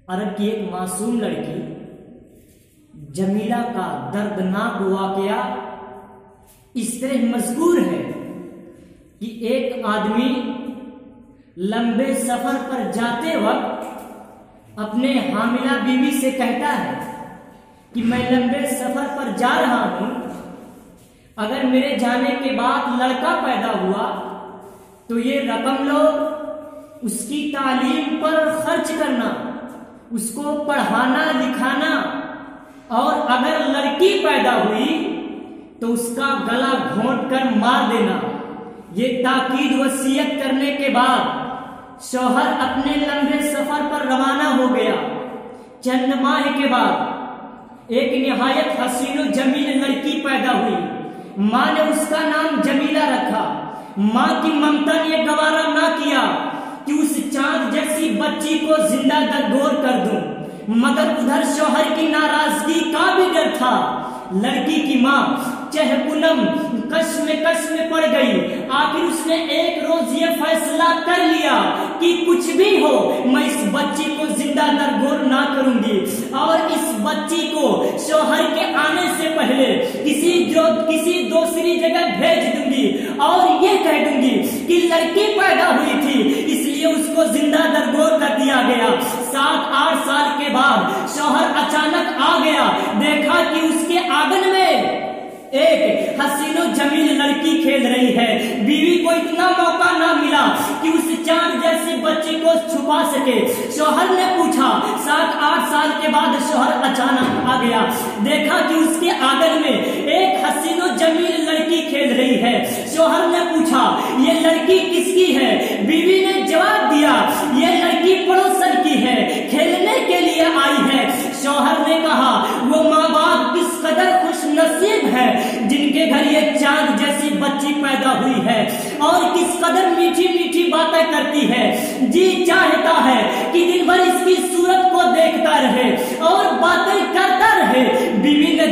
عرب کی ایک معصوم لڑکی جمیلہ کا دردناک واقعہ اس طرح مذکور ہے کہ ایک آدمی لمبے سفر پر جاتے وقت اپنے حاملہ بیوی سے کہتا ہے کہ میں لمبے سفر پر جا رہا ہوں، اگر میرے جانے کے بعد لڑکا پیدا ہوا تو یہ رقم لو، اس کی تعلیم پر خرچ کرنا، اس کو پڑھانا لکھانا، اور اگر لڑکی پیدا ہوئی تو اس کا گلا گھونٹ کر مار دینا۔ یہ تاکید وصیت کرنے کے بعد شوہر اپنے لمبے سفر پر روانہ ہو گیا۔ چند ماہ کے بعد ایک نہایت حسین و جمیل لڑکی پیدا ہوئی۔ ماں نے اس کا نام جمیلہ رکھا۔ ماں کی ممتا نے یہ گوارا نہ کیا کہ اس چاند جیسی بچی کو زندہ درگور کر دوں، مگر ادھر شوہر کی ناراضگی کا بھی ڈر تھا۔ لڑکی کی ماں چہ پونم کش میں پڑ گئی۔ آخر اس نے ایک روز یہ فیصلہ کر لیا کہ کچھ بھی ہو میں اس بچی کو زندہ درگور نہ کروں گی، اور اس بچی کو شوہر کے آنے سے پہلے کسی دوسری جگہ بھیج دوں گی، اور یہ کہہ دوں گی کہ لڑکی پیدا ہوئی تھی اس لیے اس کو زندہ درگور کر دیا گیا۔ 7-8 سال کے بعد شوہر اچانک آ گیا، دیکھا کہ اس کے آنگن میں ایک حسین و جمیل لڑکی کھیل رہی ہے۔ بیوی کو اتنا موقع نہ ملا کہ اس چاند جیسی بچی کو چھپا سکے۔ شوہر نے پوچھا، 7-8 سال کے بعد شوہر اچانک آ گیا، دیکھا کہ اس کے آنگن میں ایک حسین و جمیل لڑکی کھیل رہی ہے۔ شوہر نے پوچھا، یہ لڑکی کس کی ہے؟ بیوی نے جواب دیا، یہ لڑکی پڑوسن کی ہے، کھیلنے کے لیے آئی ہے۔ شوہر نے کہا، وہ ماں باپ کس قدر خوش نصیب ہے جن کے گھر یہ چاند جیسی بچی پیدا ہوئی ہے، اور کس قدر میٹھی میٹھی باتیں کرتی ہے۔ جی چاہتا ہے کہ دن بھر اس کی صورت کو دیکھتا رہے اور باتیں کرتا رہے۔ بیوی نے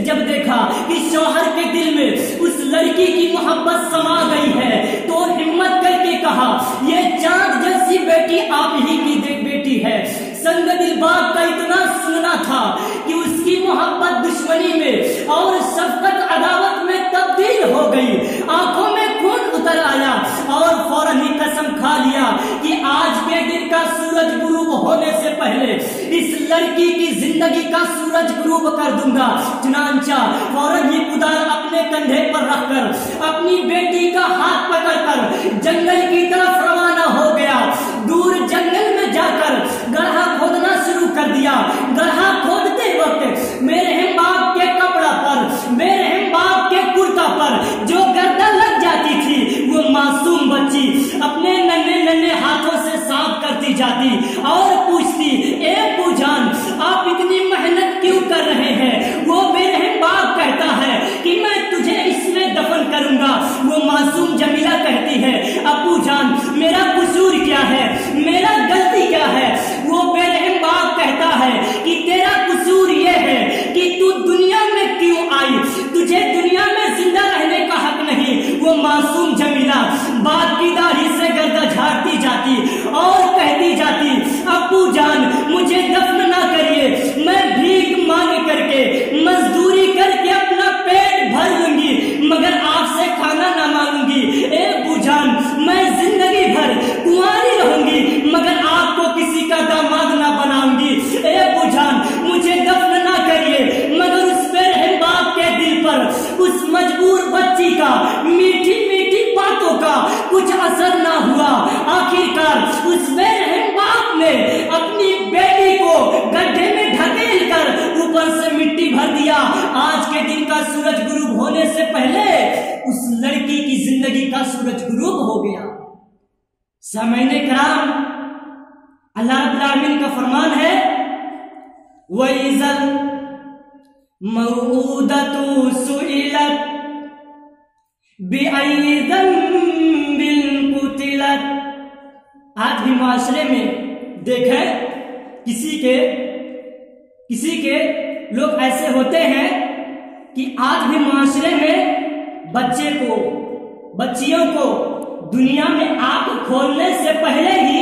جب دیکھا کہ شوہر کے دل میں اس لڑکی کی محبت سما گئی ہے تو ہمت کر کے کہا، یہ چاند جیسی بیٹی آپ ہی کی بیٹی ہے۔ سنگ دل باپ کا اتنا سننا تھا کہ اس کی محبت دشمنی میں اور شفقت عداوت میں تبدیل ہو گئی۔ آنکھوں میں خون اتر آیا اور فوراً ہی قسم کھا لیا کہ آج کے دن کا سورج غروب ہونے سے پہلے اس لڑکی کی زندگی کا سورج غروب کر دوں گا۔ چنانچہ فوراً ہی کدال اپنے کندھے پر رکھ کر اپنی بیٹی کا ہاتھ پکڑ کر جنگل کی طرف روانہ ہو گیا۔ دور جنگل میں جا کر گڑھا کھودنا شروع کر دیا۔ گڑھا کھودتے وقت میرے ہم باپ کے کپڑا پر، میرے ہم باپ کے کرتا پر جو گردن لگ جاتی تھی، وہ معصوم بچی اپنے ننھے ہاتھوں سے صاف کرتی جاتی اور پوچھتی، اے ابو جان آپ اتنی محنت کیوں کر رہے ہیں؟ وہ میرے ہم باپ کہتا ہے کہ میں تجھے اس میں دفن کروں گا۔ وہ معصوم جمیلہ کہتی ہے، ابو جان میرا قصور کیا ہے، میرا غلطی کیا ہے؟ وہ میرے ہم باپ کہتا ہے کہ تیرا قصور یہ ہے کہ تو دنیا میں کیوں آئی، تجھے دنیا میں زندہ رہنے کا حق نہیں۔ وہ معصوم جمیلہ باپ کی داڑھی سے گردہ جھاڑتی جاتی اور کہتی جاتی، ابو جان مجھے دفن نہ کریے، میں بھیک مانگ کر کے مزدوری کر کے اپنا پیٹ بھر لوں گی، مگر آپ سے کھانا نہ مانگوں گی۔ اے ابو جان میں زندگی بھر کنواری رہوں گی، مگر آپ کو کسی کا داماد نہ بناؤں گی۔ اے ابو جان مجھے دفن نہ کریے، مگر اس پہ رحم باپ کے دل پر اس مجبور بچی کا میٹھی میٹھی باتوں کا کچھ اثر نہ ہوا۔ آخرکار اس بے رحم باپ نے اپنی بیٹی کو گڈھے میں ڈھکیل کر اوپر سے مٹی بھر دیا۔ آج کے دن کا سورج غروب ہونے سے پہلے اس لڑکی کی زندگی کا سورج غروب ہو گیا۔ سامعین کرام، اللہ رب العالمین کا فرمان ہے، وَإِذَا الْمَوْءُودَةُ سُئِلَتْ بِأَيِّ ذَنبٍ قُتِلَتْ۔ آج بھی معاشرے میں دیکھیں کسی کے لوگ ایسے ہوتے ہیں کہ آج بھی معاشرے میں بچیوں کو دنیا میں آنکھ کھولنے سے پہلے ہی